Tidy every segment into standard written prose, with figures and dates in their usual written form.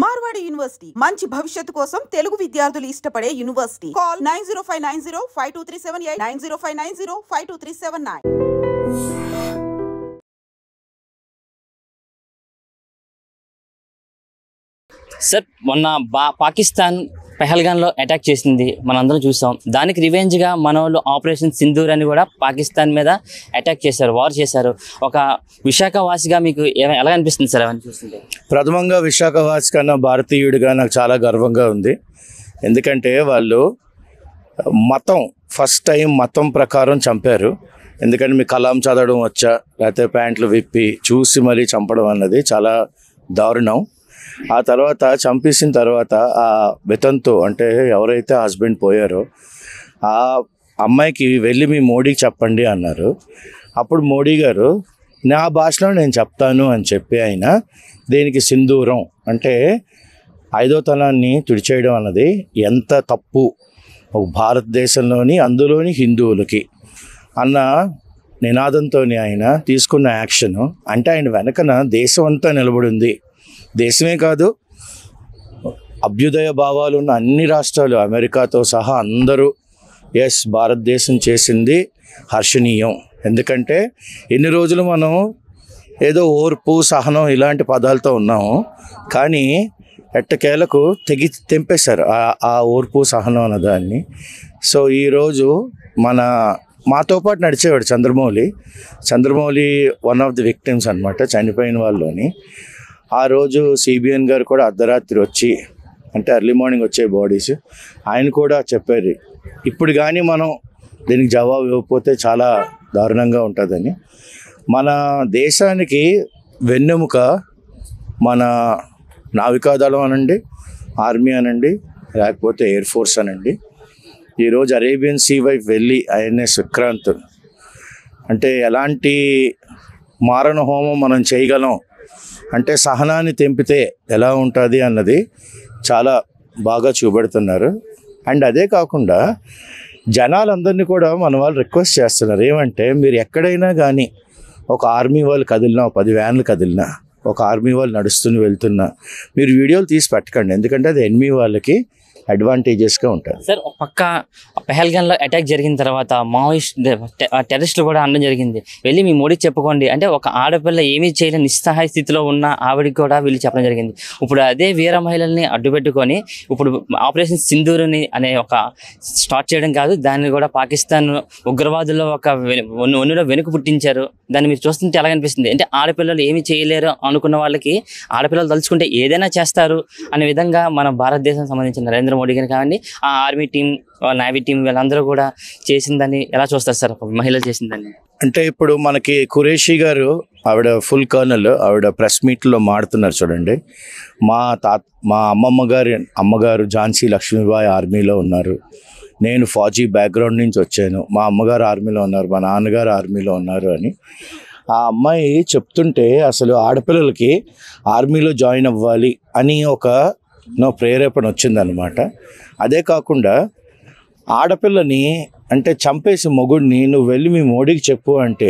Marwadi university మంచి భవిష్యత్తు కోసం తెలుగు విద్యార్థులు ఇష్టపడే యూనివర్సిటీ. కాల్ 9059052378 9059052379. సార్ మొన్న పాకిస్తాన్ పెహల్గాన్లో అటాక్ చేసింది మనందరం చూసాం. దానికి రివెంజ్గా మన వాళ్ళు ఆపరేషన్ సింధూర్ అని కూడా పాకిస్తాన్ మీద అటాక్ చేశారు, వార్ చేశారు. ఒక విశాఖవాసిగా మీకు ఎలా అనిపిస్తుంది సార్ అవన్నీ చూస్తుంటే? ప్రథమంగా విశాఖవాసి కన్నా భారతీయుడిగా నాకు చాలా గర్వంగా ఉంది. ఎందుకంటే వాళ్ళు ఫస్ట్ టైం మతం ప్రకారం చంపారు. ఎందుకంటే మీ కలాం చదవడం వచ్చా లేకపోతే ప్యాంట్లు విప్పి చూసి మరీ చంపడం అన్నది చాలా దారుణం. ఆ తర్వాత చంపేసిన తర్వాత ఆ బెతంతో అంటే ఎవరైతే హస్బెండ్ పోయారో ఆ అమ్మాయికి వెళ్ళి మీ మోడీకి చెప్పండి అన్నారు. అప్పుడు మోడీ గారు నా భాషలో నేను చెప్తాను అని చెప్పి ఆయన దీనికి సింధూరం అంటే ఐదో తలాన్ని తుడిచేయడం అన్నది ఎంత తప్పు భారతదేశంలోని అందులోని హిందువులకి అన్న నినాదంతో ఆయన తీసుకున్న యాక్షన్ అంటే ఆయన వెనకన దేశం అంతా నిలబడింది. దేశమే కాదు అభ్యుదయ భావాలు ఉన్న అన్ని రాష్ట్రాలు అమెరికాతో సహా అందరూ ఎస్ భారతదేశం చేసింది హర్షణీయం. ఎందుకంటే ఎన్ని రోజులు మనం ఏదో ఓర్పు సహనం ఇలాంటి పదాలతో ఉన్నాము, కానీ ఎట్టకేలకు తెంపేశారు ఆ ఓర్పు సహనం అన్నదాన్ని. సో ఈరోజు మాతో పాటు నడిచేవాడు Chandramouli one of the victims అనమాట, చనిపోయిన వాళ్ళలోని. ఆ రోజు సిబిఎన్ గారు కూడా అర్ధరాత్రి వచ్చి అంటే ఎర్లీ మార్నింగ్ వచ్చే బాడీస్ ఆయన కూడా చెప్పారు ఇప్పుడు కానీ మనం దీనికి జవాబు ఇవ్వకపోతే చాలా దారుణంగా ఉంటుందని. మన దేశానికి వెన్నెముక మన నావికాదళం అనండి, ఆర్మీ అనండి, లేకపోతే ఎయిర్ ఫోర్స్ అనండి. ఈరోజు అరేబియన్ సీ వైపు వెళ్ళి ఐఎన్ఎస్ విక్రాంత్ అంటే ఎలాంటి మారణ హోమం మనం చేయగలం అంటే సహనాన్ని తెంపితే ఎలా ఉంటుంది అన్నది చాలా బాగా చూపెడుతున్నారు. అండ్ అదే కాకుండా జనాలందరినీ కూడా మన వాళ్ళు రిక్వెస్ట్ చేస్తున్నారు ఏమంటే మీరు ఎక్కడైనా కానీ ఒక ఆర్మీ వాళ్ళు కదిలినా 10 వ్యాన్లు కదిలినా ఒక ఆర్మీ వాళ్ళు నడుస్తూనే వెళ్తున్నా మీరు వీడియోలు తీసి పెట్టకండి, ఎందుకంటే అది ఎనిమీ వాళ్ళకి అడ్వాంటేజెస్గా ఉంటుంది. సార్ పక్క పెహల్గాన్లో అటాక్ జరిగిన తర్వాత టెర్రరిస్టులు కూడా అనడం జరిగింది వెళ్ళి మీ మోడీకి చెప్పుకోండి అంటే ఒక ఆడపిల్ల ఏమీ చేయలేని నిస్సహాయ స్థితిలో ఉన్న ఆవిడికి కూడా వీళ్ళు చెప్పడం జరిగింది. ఇప్పుడు అదే వీర మహిళల్ని అడ్డుపెట్టుకొని ఇప్పుడు ఆపరేషన్ సింధూర్ని అనే ఒక స్టార్ట్ చేయడం కాదు, దాన్ని కూడా పాకిస్తాన్ ఉగ్రవాదుల్లో ఒక ఒన్నులో వెనుక పుట్టించారు. దాన్ని మీరు చూస్తుంటే ఎలాగనిపిస్తుంది అంటే ఆడపిల్లలు ఏమీ చేయలేరు అనుకున్న వాళ్ళకి ఆడపిల్లలు తలుచుకుంటే ఏదైనా చేస్తారు అనే విధంగా మన భారతదేశం సంబంధించిన నరేంద్ర మోడీ గారు కావండి ఆ ఆర్మీ టీం నేవీ టీం వీళ్ళందరూ కూడా చేసిందని ఎలా చూస్తారు సార్ మహిళలు చేసిందని? అంటే ఇప్పుడు మనకి ఖురేషీ గారు ఆవిడ ఫుల్ కర్నల్ ఆవిడ ప్రెస్ మీట్లో మాడుతున్నారు చూడండి. మా అమ్మగారు ఝాన్సీ లక్ష్మీబాయి ఆర్మీలో ఉన్నారు, నేను ఫౌజీ బ్యాక్గ్రౌండ్ నుంచి వచ్చాను, మా అమ్మగారు ఆర్మీలో ఉన్నారు, మా నాన్నగారు ఆర్మీలో ఉన్నారు అని ఆ అమ్మాయి చెప్తుంటే అసలు ఆడపిల్లలకి ఆర్మీలో జాయిన్ అవ్వాలి అని ఒక ప్రేరేపణ వచ్చిందనమాట. అదే కాకుండా ఆడపిల్లని అంటే చంపేసి మొగుడిని నువ్వు వెళ్ళి మీ మోడీకి చెప్పు అంటే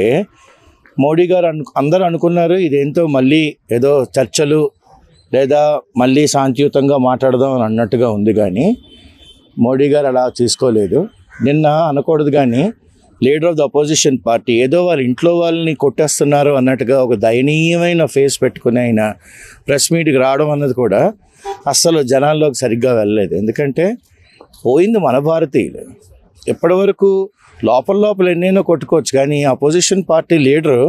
మోడీ గారు అందరూ అనుకున్నారు ఇదేంతో మళ్ళీ ఏదో చర్చలు లేదా మళ్ళీ శాంతియుతంగా మాట్లాడదాం అని అన్నట్టుగా ఉంది, కానీ మోడీ గారు అలా తీసుకోలేదు. నిన్న అనకూడదు కానీ leader of the opposition party ఏదో వాళ్ళ ఇంట్లో వాళ్ళని కొట్టేస్తున్నారు అన్నట్టుగా ఒక దయనీయమైన ఫేస్ పెట్టుకుని ఆయన ప్రెస్ మీట్కి రావడం అన్నది కూడా అస్సలు జనాల్లోకి సరిగ్గా వెళ్ళలేదు. ఎందుకంటే పోయింది మన భారతీయులు. ఎప్పటి వరకు లోపల ఎన్నైనా కొట్టుకోవచ్చు, కానీ అపోజిషన్ పార్టీ లీడరు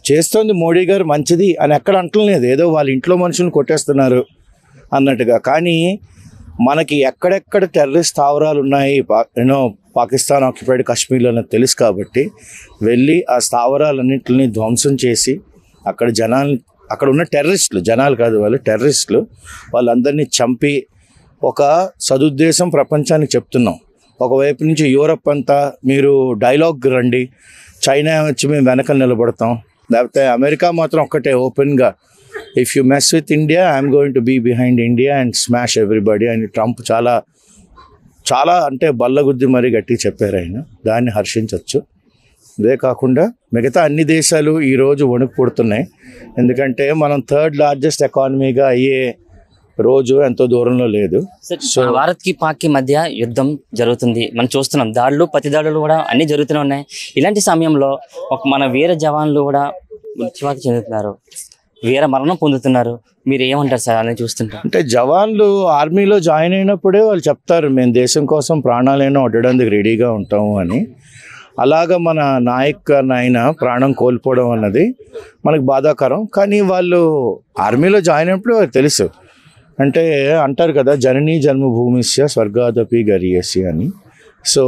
చేస్తోంది మోడీ గారు మంచిది అని ఎక్కడ అంటలేదు, ఏదో వాళ్ళ ఇంట్లో మనుషులను కొట్టేస్తున్నారు అన్నట్టుగా. కానీ మనకి ఎక్కడెక్కడ టెర్రరిస్ట్ స్థావరాలు ఉన్నాయి పాకిస్తాన్ ఆక్యుపైడ్ కాశ్మీర్లో తెలుసు కాబట్టి వెళ్ళి ఆ స్థావరాలన్నింటినీ ధ్వంసం చేసి అక్కడ ఉన్న జనాలు కాదు వాళ్ళు టెర్రరిస్టులు వాళ్ళందరినీ చంపి ఒక సదుద్దేశం ప్రపంచానికి చెప్తున్నాం. ఒకవైపు నుంచి యూరప్ అంతా మీరు డైలాగ్ రండి, చైనా వచ్చి మేము వెనక నిలబడతాం, లేకపోతే అమెరికా మాత్రం ఒక్కటే ఓపెన్గా if you mess with India I'm going to be behind India and smash everybody అని ట్రంప్ చాలా అంటే బల్లగుద్ది మరీ గట్టిగా చెప్పారు ఆయన. దాన్ని హర్షించవచ్చు. ఇదే కాకుండా మిగతా అన్ని దేశాలు ఈరోజు వణుకు పుడుతున్నాయి. ఎందుకంటే మనం 3rd లార్జెస్ట్ ఎకానమీగా అయ్యే రోజు ఎంతో దూరంలో లేదు. సార్, భారత్ కి పాక్ కి మధ్య యుద్ధం జరుగుతుంది, మనం చూస్తున్నాం. దాడులు ప్రతి దాడులు కూడా అన్ని జరుగుతూనే ఉన్నాయి. ఇలాంటి సమయంలో మన వీర జవాన్లు కూడా మృత్యువాత చెందుతున్నారు, వీర మరణం పొందుతున్నారు. మీరు ఏమంటారు సార్ అని చూస్తుంటారు? అంటే జవాన్లు ఆర్మీలో జాయిన్ అయినప్పుడే వాళ్ళు చెప్తారు, మేము దేశం కోసం ప్రాణాలైనా వడ్డడానికి రెడీగా ఉంటాము అని. అలాగా మన నాయక్ నాయన ప్రాణం కోల్పోవడం అన్నది మనకు బాధాకరం. కానీ వాళ్ళు ఆర్మీలో జాయిన్ అయినప్పుడు వాళ్ళకి తెలుసు. అంటే అంటారు కదా, జననీ జన్మభూమిస్య స్వర్గాదపి గరీయసి అని. సో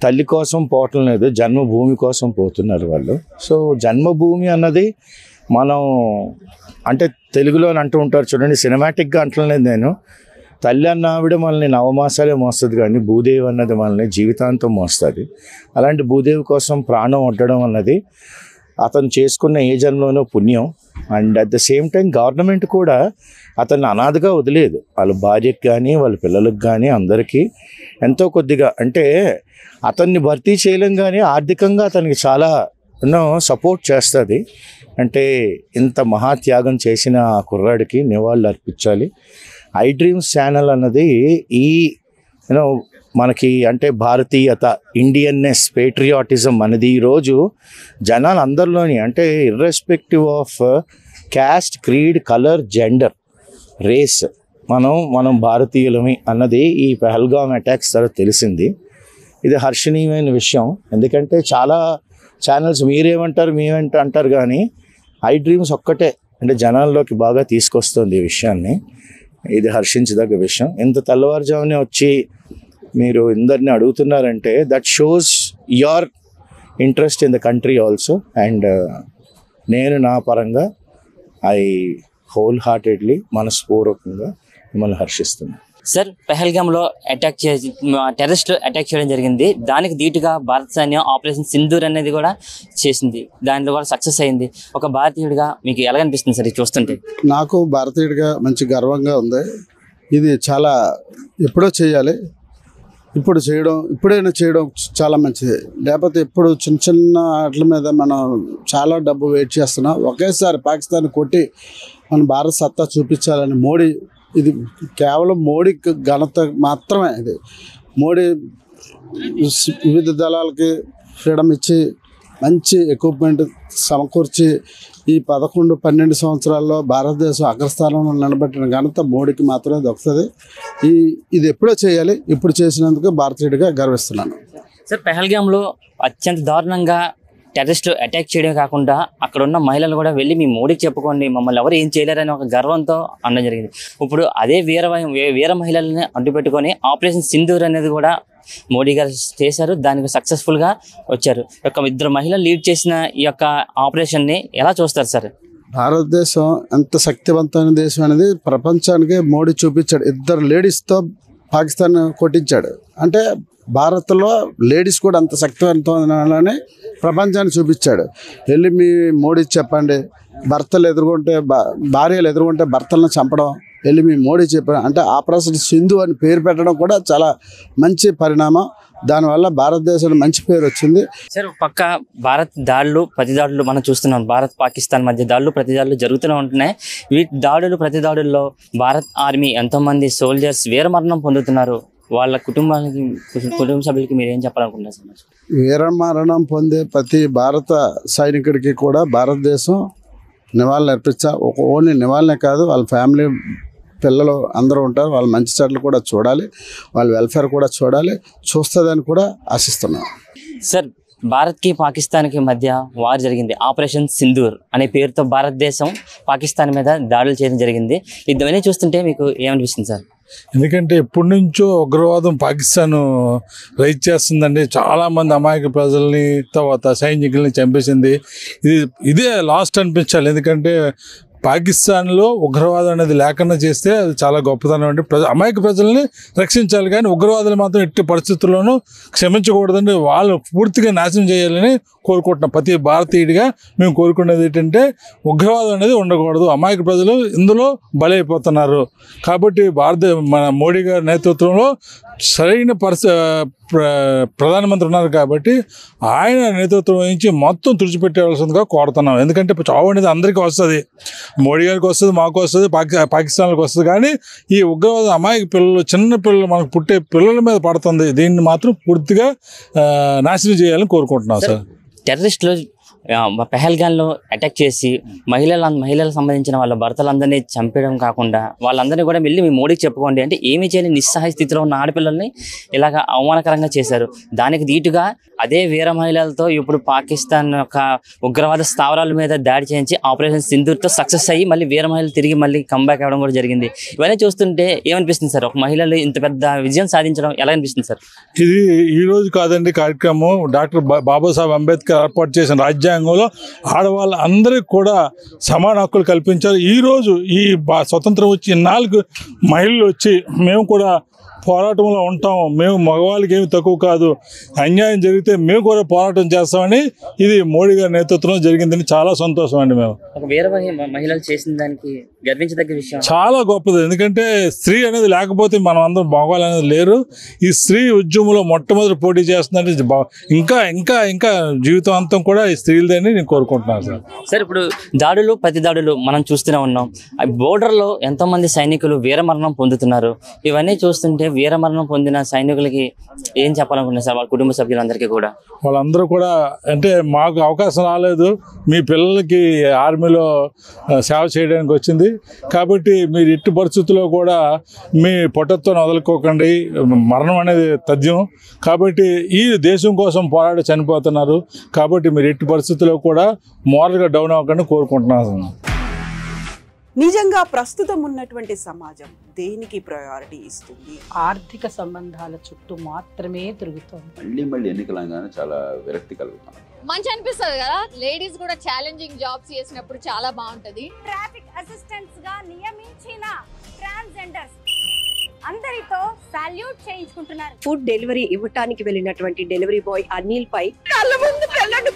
తల్లి కోసం పోవటం లేదు, జన్మభూమి కోసం పోతున్నారు వాళ్ళు. సో జన్మభూమి అన్నది మనం అంటే తెలుగులో అంటూ ఉంటారు చూడండి, సినిమాటిక్గా అంటలేదు నేను. తల్లి అన్న ఆవిడ మనల్ని నవమాసాలే మోస్తుంది, కానీ భూదేవి అన్నది మనల్ని జీవితాంతం మోస్తుంది. అలాంటి భూదేవి కోసం ప్రాణం వడ్డడం అన్నది అతను చేసుకున్న ఏ జన్మలోనో పుణ్యం. And at the same time government కూడా అతన్ని అనాథగా వదిలేదు. వాళ్ళ భార్యకి కానీ వాళ్ళ పిల్లలకు కానీ అందరికీ ఎంతో కొద్దిగా, అంటే అతన్ని భర్తీ చేయలేం కానీ ఆర్థికంగా అతనికి చాలా ఎన్నో సపోర్ట్ చేస్తుంది. అంటే ఇంత మహాత్యాగం చేసిన ఆ కుర్రాడికి నివాళులు అర్పించాలి. ఐ డ్రీమ్స్ ఛానల్ అన్నది ఈ యూనో మనకి అంటే భారతీయత, ఇండియన్నెస్, పేట్రియాటిజం అనేది ఈరోజు జనాలు అందరిలోని, అంటే irrespective of caste, creed, colour, gender, race, మనం భారతీయులమి అన్నది ఈ పహల్గామ్ అటాక్స్ తర్వాత తెలిసింది. ఇది హర్షణీయమైన విషయం. ఎందుకంటే చాలా ఛానల్స్ మీరేమంటారు అంటారు, కానీ ఐ డ్రీమ్స్ ఒక్కటే అంటే జనాల్లోకి బాగా తీసుకొస్తుంది ఈ విషయాన్ని. ఇది హర్షించదగ్గ విషయం. ఇంత తెల్లవారుజామునే వచ్చి మీరు అందరిని అడుగుతున్నారంటే that shows your interest in the country also. And నేను నా పరంగా ఐ హోల్ హార్టెడ్లీ మనస్పూర్వకంగా మిమ్మల్ని హర్షిస్తున్నాను. సార్, పెహల్గామ్లో టెర్రరిస్టులు అటాక్ చేయడం జరిగింది. దానికి ధీటుగా భారత సైన్యం ఆపరేషన్ సింధూర్ అనేది కూడా చేసింది, దాంట్లో కూడా సక్సెస్ అయింది. ఒక భారతీయుడిగా మీకు ఎలా అనిపిస్తుంది సార్ ఇది చూస్తుంటే? నాకు భారతీయుడిగా మంచి గర్వంగా ఉంది. ఇది చాలా ఎప్పుడో చేయాలి, ఇప్పుడైనా చేయడం చాలా మంచిది. లేకపోతే ఇప్పుడు చిన్న చిన్న వాటి మీద మనం చాలా డబ్బు వెయిట్ చేస్తున్నాం. ఒకేసారి పాకిస్తాన్ కొట్టి మన భారత సత్తా చూపించాలని మోడీ, ఇది కేవలం మోడీ ఘనత మాత్రమే. ఇది మోడీ వివిధ దళాలకి ఫ్రీడమ్ ఇచ్చి మంచి ఎక్విప్మెంట్ సమకూర్చి ఈ 11-12 సంవత్సరాల్లో భారతదేశం అగ్రస్థానంలో నిలబెట్టిన ఘనత మోడీకి మాత్రమే దొరుకుతుంది. ఇది ఎప్పుడో చేయాలి, ఇప్పుడు చేసినందుకు భారతీయుడిగా గర్విస్తున్నాను. సార్, పెహల్గామ్లో అత్యంత దారుణంగా టెర్రరిస్టులు అటాక్ చేయడమే కాకుండా అక్కడ ఉన్న మహిళలు కూడా వెళ్ళి మీ మోడీకి చెప్పుకోండి, మమ్మల్ని ఎవరు ఏం చేయలేరని ఒక గర్వంతో అనడం జరిగింది. ఇప్పుడు అదే వీర మహిళల్ని అడ్డుపెట్టుకొని ఆపరేషన్ సింధూర్ అనేది కూడా మోడీ గారు చేశారు, దానికి సక్సెస్ఫుల్గా వచ్చారు. ఒక 2 మహిళలు లీడ్ చేసిన ఈ యొక్క ఆపరేషన్ని ఎలా చూస్తారు సార్? భారతదేశం ఎంత శక్తివంతమైన దేశం అనేది ప్రపంచానికి మోడీ చూపించాడు. 2 లేడీస్తో పాకిస్తాన్ కొట్టించాడు. అంటే భారత్లో లేడీస్ కూడా అంత శక్తివంతమైనని ప్రపంచాన్ని చూపించాడు. వెళ్ళి మీ మోడీ చెప్పండి, భార్యలు ఎదుర్కొంటే భర్తలను చంపడం వెళ్ళి మీ మోడీ చెప్పాడు. అంటే ఆపరేషన్ సింధు అని పేరు పెట్టడం కూడా చాలా మంచి పరిణామం. దానివల్ల భారతదేశానికి మంచి పేరు వచ్చింది. సార్, పక్క భారత్ ప్రతి దాడులు మనం చూస్తున్నాం. భారత్ పాకిస్తాన్ మధ్య ప్రతి దాడులు జరుగుతూనే ఉంటున్నాయి. వీటి ప్రతి దాడుల్లో భారత్ ఆర్మీ ఎంతోమంది సోల్జర్స్ వీరమరణం పొందుతున్నారు. వాళ్ళ కుటుంబ సభ్యులకి మీరు ఏం చెప్పాలనుకుంటున్నారు సార్? వీరమరణం పొందే ప్రతి భారత సైనికుడికి కూడా భారతదేశం నివాళులు అర్పించాలి. ఓన్లీ నివాళులే కాదు, వాళ్ళ ఫ్యామిలీ పిల్లలు అందరూ ఉంటారు, వాళ్ళ మంచి చెడ్డలు కూడా చూడాలి, వాళ్ళ వెల్ఫేర్ కూడా చూస్తుందని కూడా ఆశిస్తున్నాం. సార్, భారత్కి పాకిస్తాన్కి మధ్య వార్ జరిగింది. ఆపరేషన్ సింధూర్ అనే పేరుతో భారతదేశం పాకిస్తాన్ మీద దాడులు చేయడం జరిగింది. ఇవన్నీ చూస్తుంటే మీకు ఏమనిపిస్తుంది సార్? ఎందుకంటే ఎప్పటి నుంచో ఉగ్రవాదం పాకిస్తాన్ రైజ్ చేస్తుందండి. చాలామంది అమాయక ప్రజల్ని తర్వాత సైనికుల్ని చంపేసింది. ఇదే లాస్ట్ అనిపించాలి. ఎందుకంటే పాకిస్తాన్లో ఉగ్రవాదం అనేది లేకుండా చేస్తే అది చాలా గొప్పతనం అండి. అమాయక ప్రజల్ని రక్షించాలి, కానీ ఉగ్రవాదులు మాత్రం ఎట్టి పరిస్థితుల్లోనూ క్షమించకూడదండి. వాళ్ళు పూర్తిగా నాశనం చేయాలని కోరుకుంటున్నాం. ప్రతి భారతీయుడిగా మేము కోరుకునేది ఏంటంటే ఉగ్రవాదం అనేది ఉండకూడదు. అమాయక ప్రజలు ఇందులో బలైపోతున్నారు. కాబట్టి మన మోడీ గారి నేతృత్వంలో సరైన ప్రధానమంత్రి ఉన్నారు కాబట్టి ఆయన నేతృత్వం వహించి మొత్తం తుడిచిపెట్టేవలసిందిగా కోరుతున్నాం. ఎందుకంటే చావు అనేది అందరికీ వస్తుంది, మోడీ గారికి వస్తుంది, మాకు వస్తుంది, పాకిస్తాన్కి వస్తుంది. కానీ ఈ ఉగ్రవాద అమాయక పిల్లలు, చిన్న పిల్లలు, మనకు పుట్టే పిల్లల మీద పడుతుంది. దీన్ని మాత్రం పూర్తిగా నాశనం చేయాలని కోరుకుంటున్నాం సార్. టెర్రరిస్టులు పెహల్గాన్లో అటాక్ చేసి మహిళలకు సంబంధించిన వాళ్ళ భర్తలందరినీ చంపేయడం కాకుండా వాళ్ళందరినీ కూడా వెళ్ళి మీ మోడీకి చెప్పుకోండి అంటే ఏమీ చేయలేని నిస్సహాయ స్థితిలో ఉన్న ఆడపిల్లల్ని ఇలాగ అవమానకరంగా చేశారు. దానికి దీటుగా అదే వీర మహిళలతో ఇప్పుడు పాకిస్తాన్ యొక్క ఉగ్రవాద స్థావరాల మీద దాడి చేయించి ఆపరేషన్ సింధూర్తో సక్సెస్ అయ్యి మళ్ళీ వీర మహిళలు తిరిగి మళ్ళీ కంబ్యాక్ అవ్వడం కూడా జరిగింది. ఇవన్నీ చూస్తుంటే ఏమనిపిస్తుంది సార్? ఒక మహిళలు ఇంత పెద్ద విజయం సాధించడం ఎలా అనిపిస్తుంది సార్? ఇది ఈ రోజు కాదండి కార్యక్రమం. డాక్టర్ బాబాసాహెబ్ అంబేద్కర్ ఏర్పాటు చేసిన రాజ్యాంగంలో ఆడవాళ్ళ అందరికీ కూడా సమాన హక్కులు కల్పించారు. ఈరోజు ఈ స్వతంత్రం వచ్చి 4 మహిళలు వచ్చి మేము కూడా పోరాటంలో ఉంటాం, మేము మగవాళ్ళకి ఏమి తక్కువ కాదు, అన్యాయం జరిగితే మేము కూడా పోరాటం చేస్తామని ఇది మోడీ గారి నేతృత్వంలో జరిగిందని చాలా సంతోషం అండి. మేము ఒక వీర మహిళలు చేసిన దానికి గర్వించదగ్గ విషయం, చాలా గొప్పది. ఎందుకంటే స్త్రీ అనేది లేకపోతే మనం అందరం మగవాళ్ళు అనేది లేరు. ఈ స్త్రీ ఉద్యమంలో మొట్టమొదటి పోటీ చేస్తుందంటే ఇంకా ఇంకా ఇంకా జీవితాంతం కూడా ఈ స్త్రీలదని నేను కోరుకుంటున్నాను సార్. సార్ ఇప్పుడు దాడులు ప్రతి దాడులు మనం చూస్తూనే ఉన్నాం. బోర్డర్లో ఎంతోమంది సైనికులు వీరమరణం పొందుతున్నారు. ఇవన్నీ చూస్తుంటే వీరమరణం పొందిన సైనికులకి ఏం చెప్పాలనుకున్నారు సార్? వాళ్ళ కుటుంబ సభ్యులందరికీ కూడా వాళ్ళందరూ కూడా అంటే మాకు అవకాశం రాలేదు, మీ పిల్లలకి ఆర్మీలో సేవ చేయడానికి వచ్చింది కాబట్టి మీరు ఇట్టి పరిస్థితుల్లో కూడా మీ పొట్టతో వదులుకోకండి. మరణం అనేది తథ్యం కాబట్టి ఈ దేశం కోసం పోరాడి చనిపోతున్నారు కాబట్టి మీరు ఇట్టి పరిస్థితుల్లో కూడా మోరల్గా డౌన్ అవ్వకుండా కోరుకుంటున్నాను. నిజంగా ప్రస్తుతం ఉన్నటువంటి సమాజం దేనికి ప్రయారిటీ ఇస్తుంది? ఆర్థిక సంబంధాల చుట్టూ మాత్రమే తిరుగుతుంది. మళ్ళీ ఎన్నికలంగానే చాలా విరక్తి కలుగుతాం. మంచి అనిపిస్తుంది కదా, లేడీస్ కూడా ఛాలెంజింగ్ జాబ్స్ చేసినప్పుడు చాలా బాగుంటది. ట్రాఫిక్ అసిస్టెంట్స్ గా నియమించిన ట్రాన్స్జెండర్స్ అందరితో సాల్యూట్ చేయించుకుంటున్నారు. ఫుడ్ డెలివరీ ఇవ్వటానికి వెళ్ళినటువంటి డెలివరీ బాయ్ అనిల్ పై కళ్ళ ముందు పెళ్ళండి